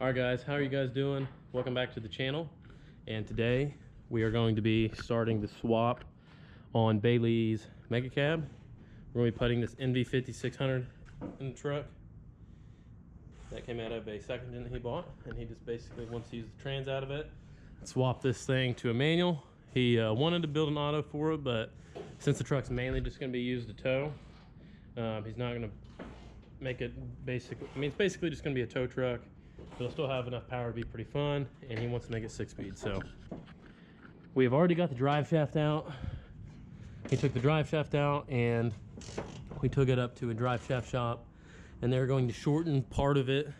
Alright guys, how are you guys doing? Welcome back to the channel. And today we are going to be starting the swap on Bailey's Mega Cab. We're going to be putting this NV5600 in the truck. That came out of a second gen that he bought, and he just basically wants to use the trans out of it. Swap this thing to a manual. He wanted to build an auto for it, but since the truck's mainly just going to be used to tow, he's not going to make it basically, it's basically just going to be a tow truck. It'll still have enough power to be pretty fun, and he wants to make it 6-speed. So we have already got the drive shaft out. He took the drive shaft out and we took it up to a drive shaft shop, and they're going to shorten part of it.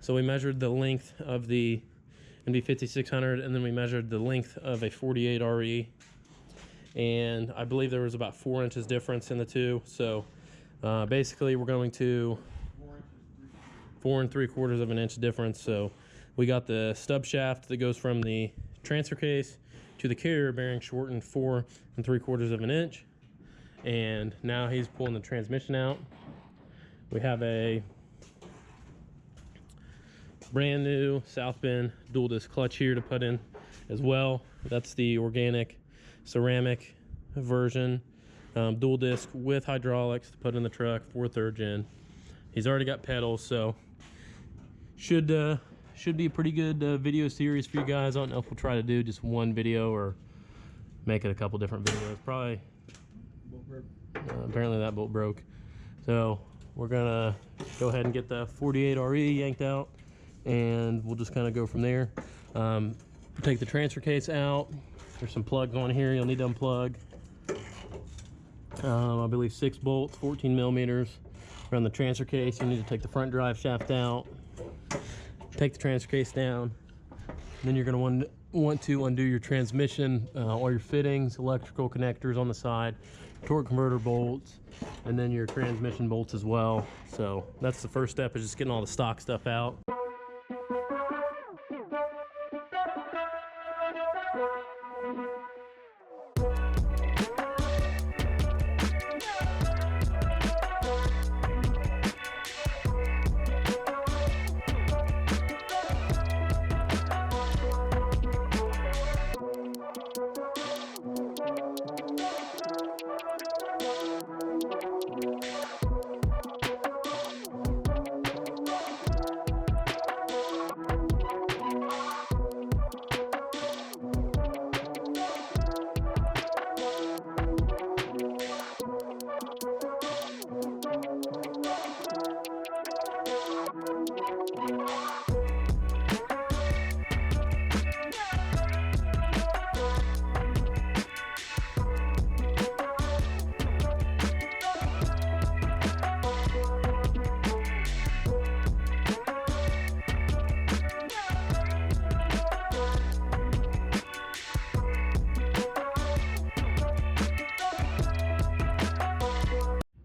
So we measured the length of the NV5600, and then we measured the length of a 48 RE, and I believe there was about 4 inches difference in the two. So basically we're going to 4 3/4 of an inch difference. So we got the stub shaft that goes from the transfer case to the carrier bearing shortened 4 3/4 of an inch. And now he's pulling the transmission out. We have a brand new South Bend dual disc clutch here to put in as well. That's the organic ceramic version, dual disc with hydraulics to put in the truck for 3rd gen. He's already got pedals, so should be a pretty good video series for you guys. I don't know if we'll try to do just one video or make it a couple different videos. Probably apparently that bolt broke, so we're gonna go ahead and get the 48 RE yanked out, and we'll just kind of go from there. Take the transfer case out. There's some plug on here you'll need to unplug. I believe 6 bolts, 14 millimeters around the transfer case. You need to take the front drive shaft out, take the transfer case down, then you're going to want to undo your transmission, all your fittings, electrical connectors on the side, torque converter bolts, and then your transmission bolts as well. So that's the first step, is just getting all the stock stuff out.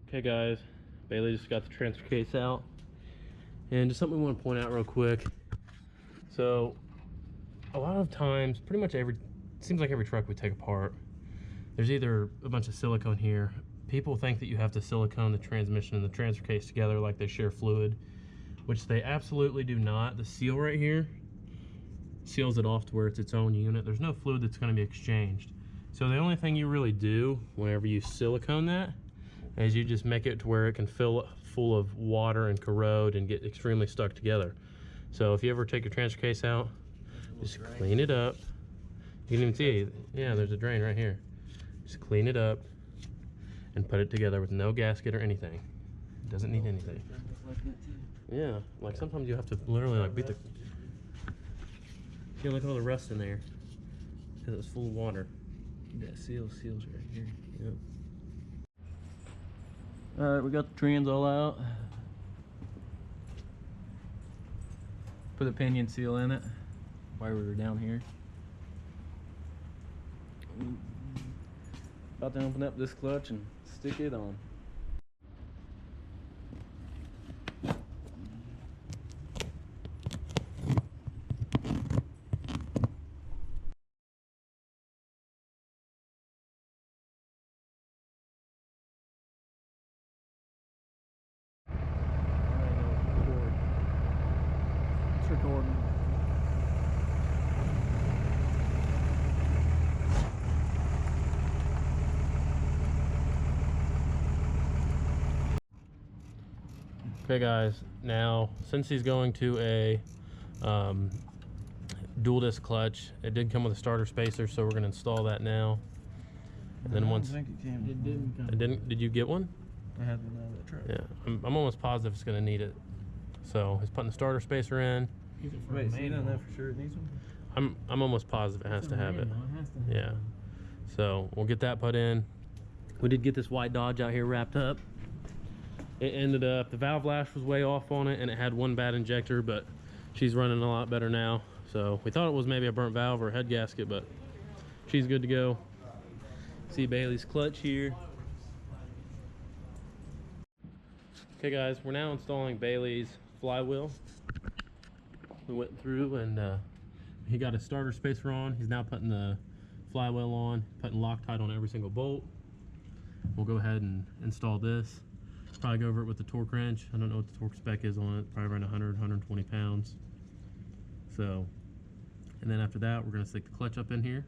Okay guys, Bailey just got the transfer case out, and just something we want to point out real quick. So a lot of times, pretty much seems like every truck we take apart, there's either a bunch of silicone here. People think that you have to silicone the transmission and the transfer case together like they share fluid, which they absolutely do not. The seal right here seals it off to where it's its own unit. There's no fluid that's going to be exchanged. So the only thing you really do whenever you silicone that is you just make it to where it can fill full of water and corrode and get extremely stuck together. So if you ever take your transfer case out, just clean it up. You can even see, yeah, there's a drain right here. Just clean it up and put it together with no gasket or anything. It doesn't need anything. Yeah, like sometimes you have to literally like beat the, look at all the rust in there because it's full of water. That seals right here. Yep. All right, we got the trans all out. Put a pinion seal in it while we were down here. About to open up this clutch and stick it on. It's recording. Okay guys, now since he's going to a dual disc clutch, it did come with a starter spacer, so we're going to install that now. And then once I think it came. It didn't come. It didn't. Did you get one? I had one out of that truck. Yeah, I'm almost positive it's going to need it. So he's putting the starter spacer in. Wait, so you don't know for sure it needs one? I'm almost positive it has to have it. Yeah. So we'll get that put in. We did get this white Dodge out here wrapped up. It ended up, the valve lash was way off on it and it had one bad injector, but she's running a lot better now. So we thought it was maybe a burnt valve or a head gasket, but she's good to go. See Bailey's clutch here. Okay guys, we're now installing Bailey's flywheel. We went through and he got a starter spacer on. He's now putting the flywheel on, putting Loctite on every single bolt. We'll go ahead and install this. Probably go over it with the torque wrench. I don't know what the torque spec is on it. Probably around 100, 120 pounds. So, and then after that, we're going to stick the clutch up in here.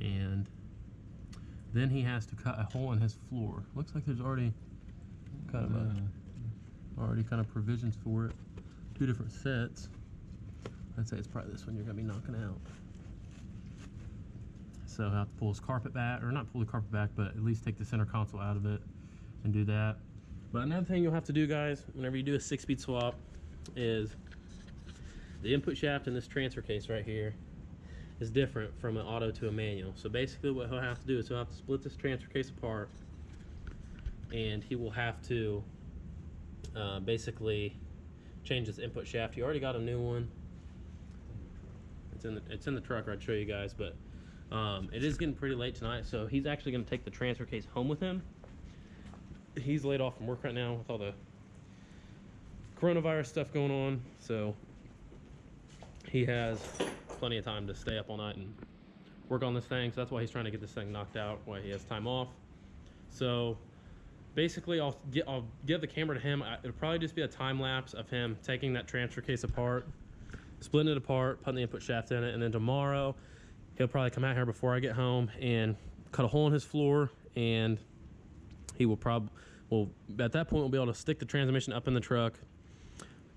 And then he has to cut a hole in his floor. Looks like there's already kind of provisions for it. 2 different sets. I'd say it's probably this one you're going to be knocking out. So I'll have to pull his carpet back, or not pull the carpet back, but at least take the center console out of it and do that. But another thing you'll have to do, guys, whenever you do a 6-speed swap, is the input shaft in this transfer case right here is different from an auto to a manual. So basically what he'll have to do is he'll have to split this transfer case apart, and he will have to basically change this input shaft. He already got a new one. It's in the truck. I'd show you guys, but it is getting pretty late tonight, so he's actually going to take the transfer case home with him. He's laid off from work right now with all the coronavirus stuff going on, so he has plenty of time to stay up all night and work on this thing. So that's why he's trying to get this thing knocked out while he has time off. So basically I'll give the camera to him. It'll probably just be a time lapse of him taking that transfer case apart, splitting it apart, putting the input shaft in it, and then tomorrow he'll probably come out here before I get home and cut a hole in his floor, and he will at that point we'll be able to stick the transmission up in the truck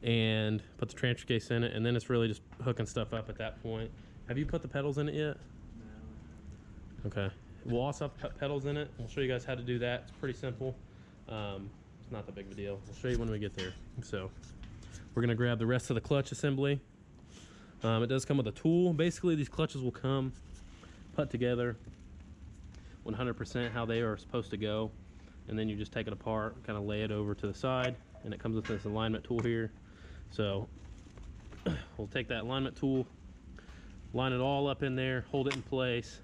and put the transfer case in it, and then it's really just hooking stuff up at that point. Have you put the pedals in it yet? No. Okay. We'll also have pedals in it. We'll show you guys how to do that. It's pretty simple. It's not that big of a deal. We'll show you when we get there. So we're gonna grab the rest of the clutch assembly. It does come with a tool. Basically, these clutches will come put together 100% how they are supposed to go, and then you just take it apart, kind of lay it over to the side, and it comes with this alignment tool here. So we'll take that alignment tool, line it all up in there, hold it in place,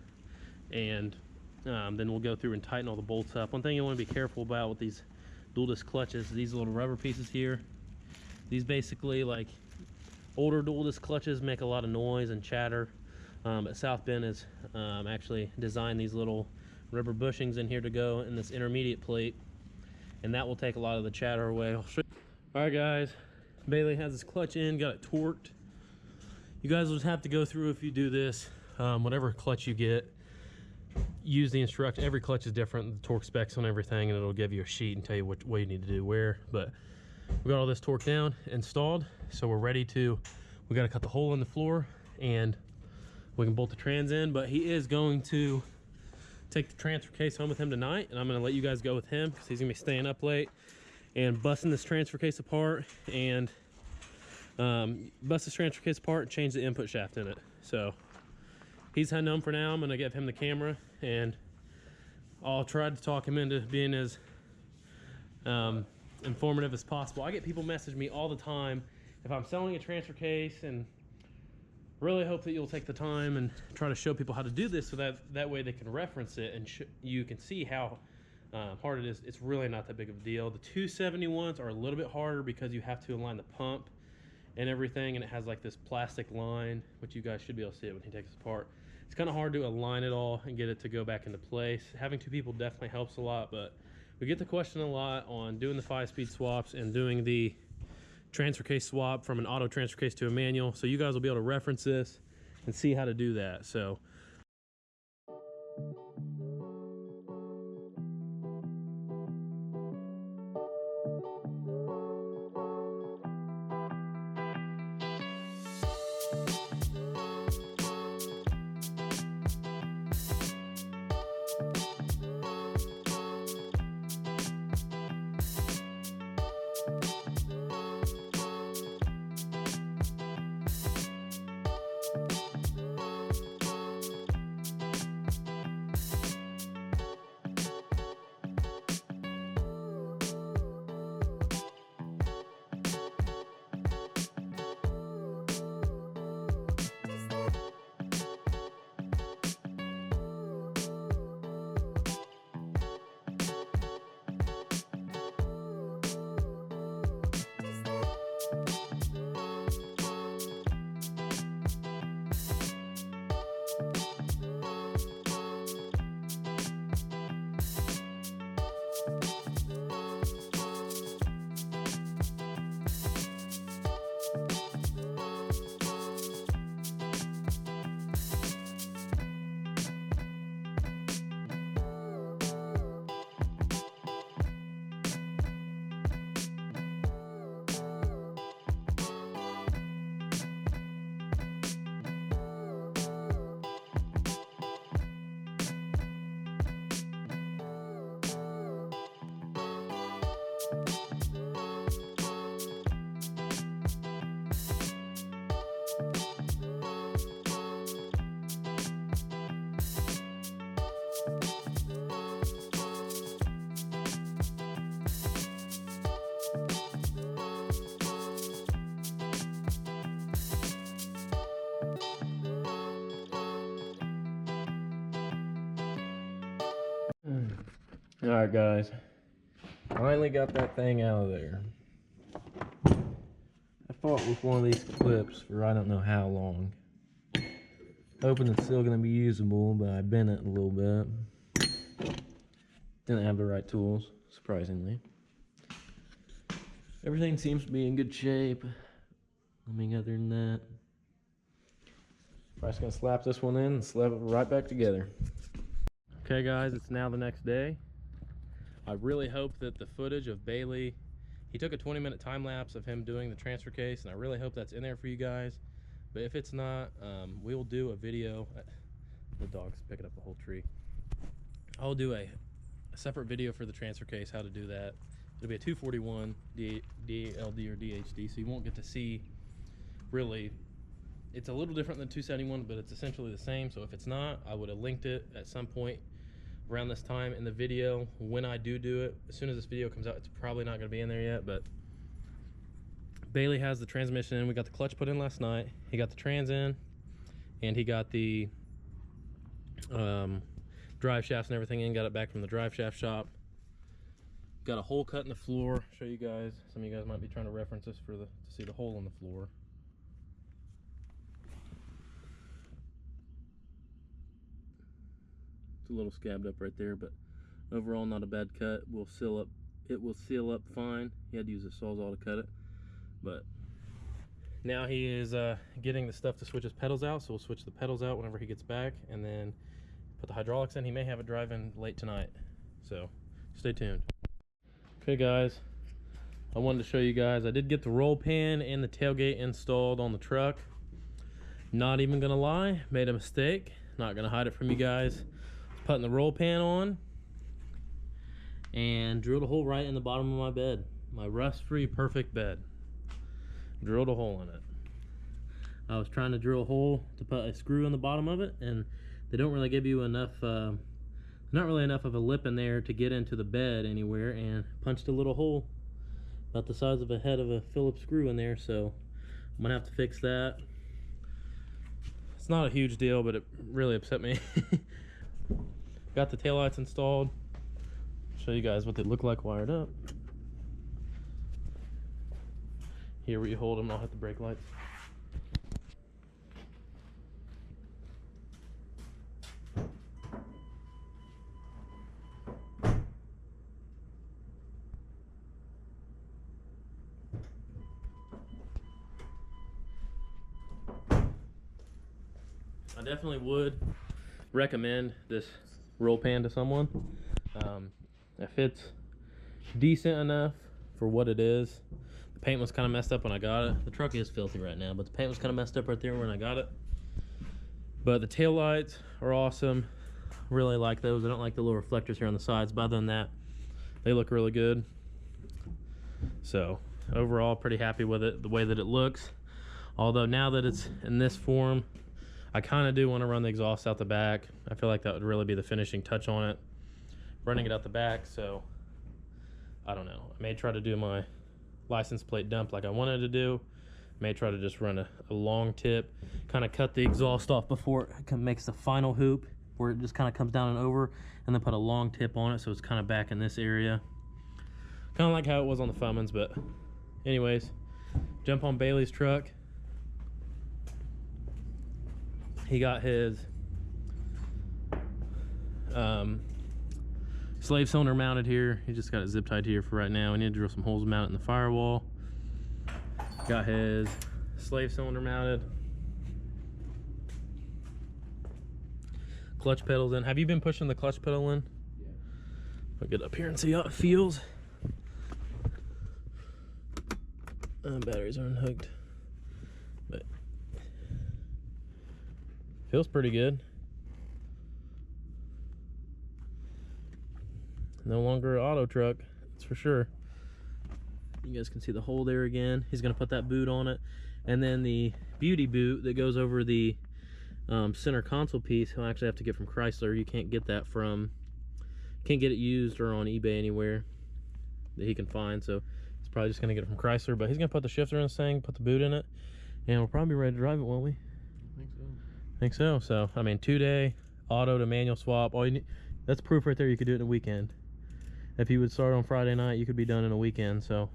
and then we'll go through and tighten all the bolts up. One thing you want to be careful about with these dual disc clutches, these little rubber pieces here, these basically, like, older dual disc clutches make a lot of noise and chatter, but South Bend has actually designed these little rubber bushings in here to go in this intermediate plate, and that will take a lot of the chatter away. All right guys, Bailey has his clutch in, got it torqued. You guys will just have to go through, if you do this, whatever clutch you get, use the instruction. Every clutch is different, the torque specs on everything, and it'll give you a sheet and tell you what you need to do where. But we got all this torqued down, installed, so we're ready to, we got to cut the hole in the floor and we can bolt the trans in. But he is going to take the transfer case home with him tonight, and I'm going to let you guys go with him because he's going to be staying up late and busting this transfer case apart, and bust this transfer case apart and change the input shaft in it. So he's heading home for now. I'm going to give him the camera, and I'll try to talk him into being as informative as possible. I get people message me all the time if I'm selling a transfer case, and really hope that you'll take the time and try to show people how to do this, so that way they can reference it and you can see how hard it is. It's really not that big of a deal. The 271s are a little bit harder because you have to align the pump and everything, and it has like this plastic line, which you guys should be able to see it when he takes it apart. It's kind of hard to align it all and get it to go back into place. Having 2 people definitely helps a lot, but we get the question a lot on doing the 5-speed swaps and doing the transfer case swap from an auto transfer case to a manual. So you guys will be able to reference this and see how to do that. So alright guys, finally got that thing out of there. I fought with one of these clips for I don't know how long, hoping it's still going to be usable, but I bent it a little bit. Didn't have the right tools, surprisingly. Everything seems to be in good shape. I mean, other than that, I'm just going to slap this one in and slap it right back together. Okay guys, it's now the next day. I really hope that the footage of Bailey, he took a 20-minute time lapse of him doing the transfer case, and I really hope that's in there for you guys. But if it's not, we will do a video. The dog's picking up the whole tree. I'll do a separate video for the transfer case, how to do that. It'll be a 241 DLD or DHD, so you won't get to see really. It's a little different than 271, but it's essentially the same. So if it's not, I would have linked it at some point around this time in the video. When I do it, as soon as this video comes out, it's probably not going to be in there yet, but Bailey has the transmission in. We got the clutch put in last night. He got the trans in, and he got the drive shafts and everything in. Got it back from the drive shaft shop. Got a hole cut in the floor. Show you guys. Some of you guys might be trying to reference this to see the hole in the floor. It's a little scabbed up right there, but overall not a bad cut. Will seal up. It will seal up fine. He had to use a Sawzall to cut it, but now he is getting the stuff to switch his pedals out. So we'll switch the pedals out whenever he gets back, and then put the hydraulics in. He may have it driving late tonight, so stay tuned. Okay guys, I wanted to show you guys, I did get the roll pan and the tailgate installed on the truck. Not even gonna lie, made a mistake. Not gonna hide it from you guys. Putting the roll pan on and drilled a hole right in the bottom of my bed. My rust-free perfect bed. Drilled a hole in it. I was trying to drill a hole to put a screw in the bottom of it, and they don't really give you enough, not really enough of a lip in there to get into the bed anywhere, and punched a little hole about the size of a head of a Phillips screw in there, so I'm gonna have to fix that. It's not a huge deal, but it really upset me. Got the taillights installed. Show you guys what they look like wired up. Here where you hold them, I'll hit the brake lights. definitely would recommend this roll pan to someone. If it's decent enough for what it is. The paint was kind of messed up when I got it. The truck is filthy right now, but the paint was kind of messed up right there when I got it. But the tail lights are awesome. Really like those. I don't like the little reflectors here on the sides, but other than that, they look really good. So overall, pretty happy with it, the way that it looks. Although now that it's in this form, I kind of do want to run the exhaust out the back. I feel like that would really be the finishing touch on it, running it out the back. So I don't know. I may try to do my license plate dump like I wanted to do. May try to just run a long tip, kind of cut the exhaust off before it makes the final hoop, where it just kind of comes down and over, and then put a long tip on it so it's kind of back in this area. Kind of like how it was on the Cummins, but anyways, jump on Bailey's truck. He got his slave cylinder mounted here. He just got it zip tied here for right now. We need to drill some holes to mount it in the firewall. Got his slave cylinder mounted. Clutch pedals in. Have you been pushing the clutch pedal in? Yeah. I'll get up here and see how it feels. Batteries are unhooked, but feels pretty good. No longer an auto truck, that's for sure. You guys can see the hole there again. He's gonna put that boot on it, and then the beauty boot that goes over the center console piece, he'll actually have to get from Chrysler. You can't get that from, can't get it used or on eBay anywhere that he can find. So he's probably just gonna get it from Chrysler. But he's gonna put the shifter in this thing, put the boot in it, and we'll probably be ready to drive it, won't we? I think so. I think so. So I mean, 2-day auto to manual swap. All you need, that's proof right there. You could do it in a weekend. If you would start on Friday night, you could be done in a weekend. So.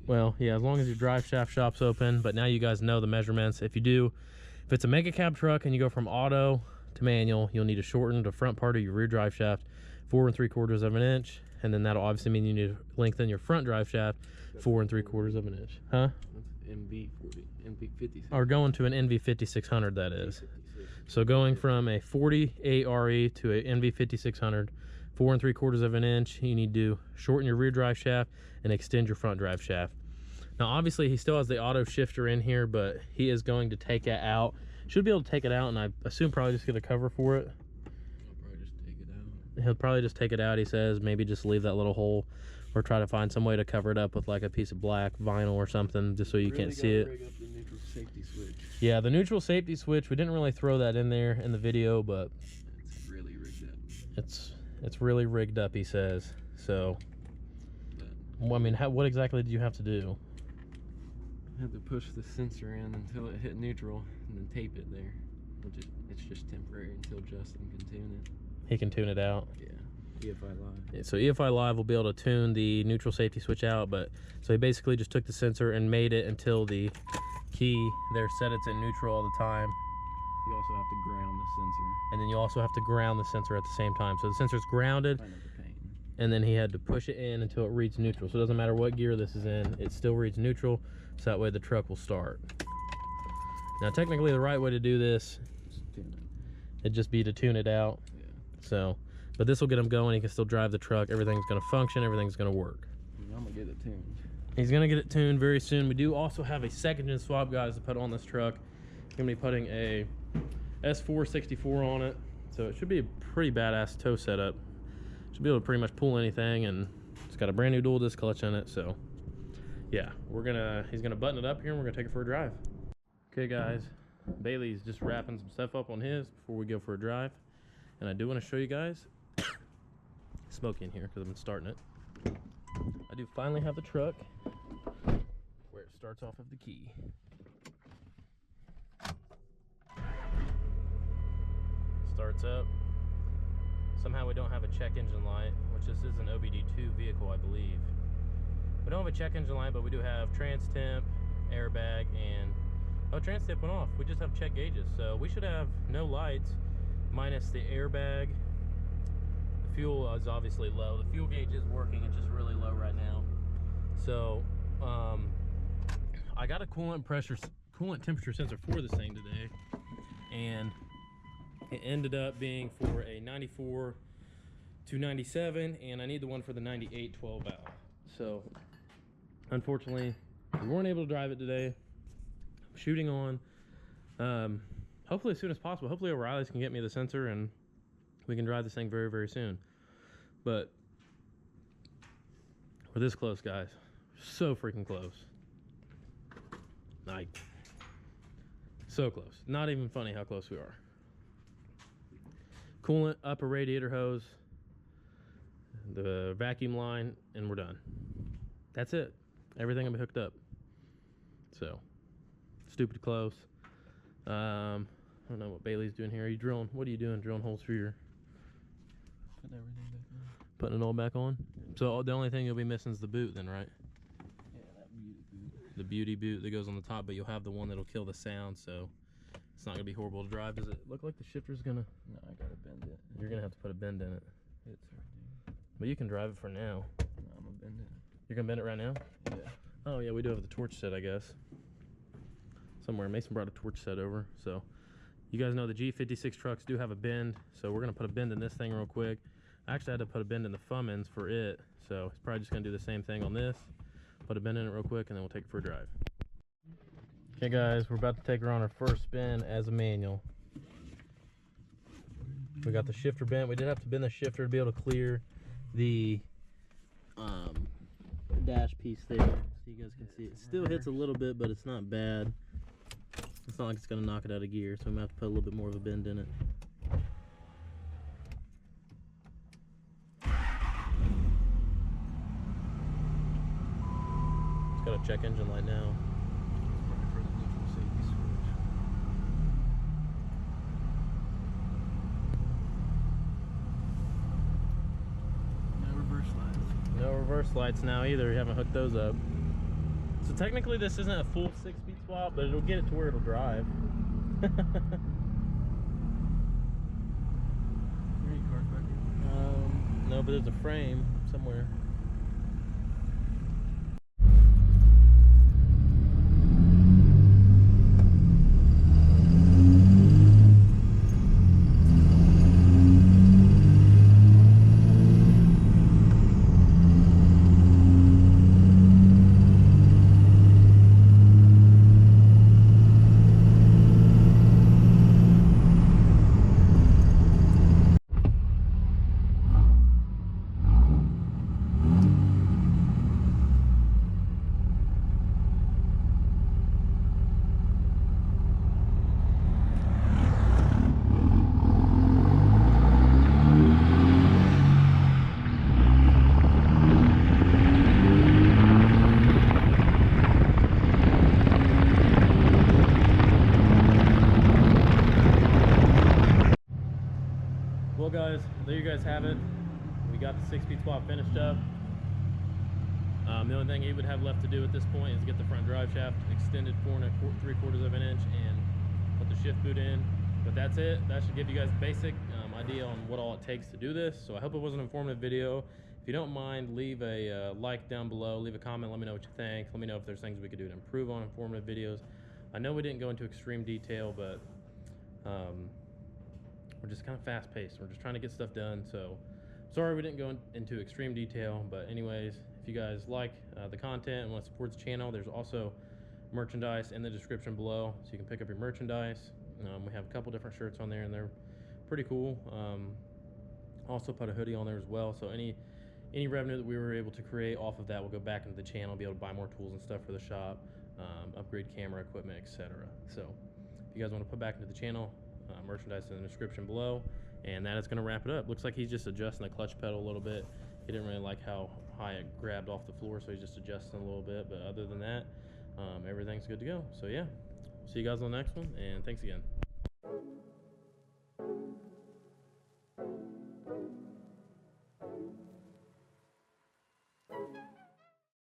Well, yeah, as long as your drive shaft shop's open. But now you guys know the measurements. If it's a mega cab truck and you go from auto to manual, you'll need to shorten the front part of your rear drive shaft 4 3/4 of an inch, and then that'll obviously mean you need to lengthen your front drive shaft 4 3/4 of an inch. Huh? That's NV40, NV56. Or going to an NV5600, that is. So going from a 48 RE to a NV5600, 4 3/4 of an inch, you need to shorten your rear drive shaft and extend your front drive shaft. Now obviously he still has the auto shifter in here, but he is going to take it out. Should be able to take it out, and I assume probably just get a cover for it. I'll probably just take it out. He'll probably just take it out, he says. Maybe just leave that little hole, or try to find some way to cover it up with like a piece of black vinyl or something, just so you can't see it. Rig up the neutral safety switch. Yeah, the neutral safety switch, we didn't really throw that in there in the video, but it's really rigged up. It's really rigged up, he says. So well, I mean, what exactly did you have to do? I had to push the sensor in until it hit neutral, and then tape it there. It's just temporary until Justin can tune it. He can tune it out. Yeah, EFI Live. Yeah, so EFI Live will be able to tune the neutral safety switch out, but so he basically just took the sensor and made it until the key there said it's at neutral all the time. You also have to ground the sensor. And then you also have to ground the sensor at the same time. So the sensor's grounded, Find out the paint. and then he had to push it in until it reads neutral. So it doesn't matter what gear this is in, it still reads neutral, so that way the truck will start. Now technically the right way to do this, it'd just be to tune it out. Yeah. So, but this will get him going. He can still drive the truck. Everything's gonna function, everything's gonna work. I'm gonna get it tuned. He's gonna get it tuned very soon. We do also have a second gen swap, guys, to put on this truck. We're gonna be putting a S464 on it, so it should be a pretty badass tow setup. Should be able to pretty much pull anything, and it's got a brand new dual disc clutch in it. So yeah, he's gonna button it up here and we're gonna take it for a drive. Okay guys, Bailey's just wrapping some stuff up on his before we go for a drive, and I do want to show you guys smoky in here because I've been starting it. I do finally have the truck where it starts off of the key. Starts up. Somehow we don't have a check engine light, which this is an OBD2 vehicle, I believe. We don't have a check engine light, but we do have trans temp, airbag, and oh, trans temp went off. We just have check gauges, so we should have no lights minus the airbag. The fuel is obviously low. The fuel gauge is working, it's just really low right now. So I got a coolant coolant temperature sensor for this thing today, and it ended up being for a 94 to 97, and I need the one for the 98 12 valve. So unfortunately we weren't able to drive it today. I'm shooting on hopefully as soon as possible. Hopefully O'Reilly's can get me the sensor and we can drive this thing very, very soon. But we're this close, guys. So freaking close. Like, so close. Not even funny how close we are. Coolant up a radiator hose, the vacuum line, and we're done. That's it. Everything will be hooked up. So, stupid close. I don't know what Bailey's doing here. Are you drilling? What are you doing? Drilling holes for your... Putting everything back on. Putting it all back on? So the only thing you'll be missing is the boot then, right? Yeah, that beauty boot. The beauty boot that goes on the top, but you'll have the one that'll kill the sound, so it's not gonna be horrible to drive. Does it look like the shifter's gonna... No, I gotta bend it. You're gonna have to put a bend in it. It's right there. But you can drive it for now. No, I'm gonna bend it. You're gonna bend it right now? Yeah. Oh yeah, we do have the torch set, I guess. Somewhere. Mason brought a torch set over, so... You guys know the G56 trucks do have a bend, so we're gonna put a bend in this thing real quick. I actually had to put a bend in the cummins for it, so it's probably just gonna do the same thing on this. Put a bend in it real quick, and then we'll take it for a drive. Okay guys, we're about to take her on our first spin as a manual. We got the shifter bent. We did have to bend the shifter to be able to clear the dash piece there, so you guys can see it. It still hits a little bit, but it's not bad. It's not like it's gonna knock it out of gear, so I'm gonna have to put a little bit more of a bend in it. It's got a check engine light now. For the neutral safety switch. No reverse lights. No reverse lights now either. You haven't hooked those up. So technically this isn't a full 6-speed swap, but it'll get it to where it'll drive. Any cars back here? No, but there's a frame somewhere. Well guys, there you guys have it. We got the 6-speed swap finished up. The only thing he would have left to do at this point is get the front drive shaft extended 4 3/4 of an inch and put the shift boot in. But that's it. That should give you guys a basic idea on what all it takes to do this. So I hope it was an informative video. If you don't mind, leave a like down below, leave a comment, let me know what you think. Let me know if there's things we could do to improve on informative videos. I know we didn't go into extreme detail, but we're just kind of fast paced. We're just trying to get stuff done. So sorry we didn't go into extreme detail, but anyways, if you guys like the content and want to support the channel, there's also merchandise in the description below, so you can pick up your merchandise. We have a couple different shirts on there and they're pretty cool. Also put a hoodie on there as well, so any revenue that we were able to create off of that will go back into the channel, be able to buy more tools and stuff for the shop, upgrade camera equipment, etc. So if you guys want to put back into the channel, merchandise in the description below. And that is going to wrap it up. Looks like he's just adjusting the clutch pedal a little bit. He didn't really like how high it grabbed off the floor, so he's just adjusting a little bit. But other than that, everything's good to go. So yeah, see you guys on the next one, and thanks again.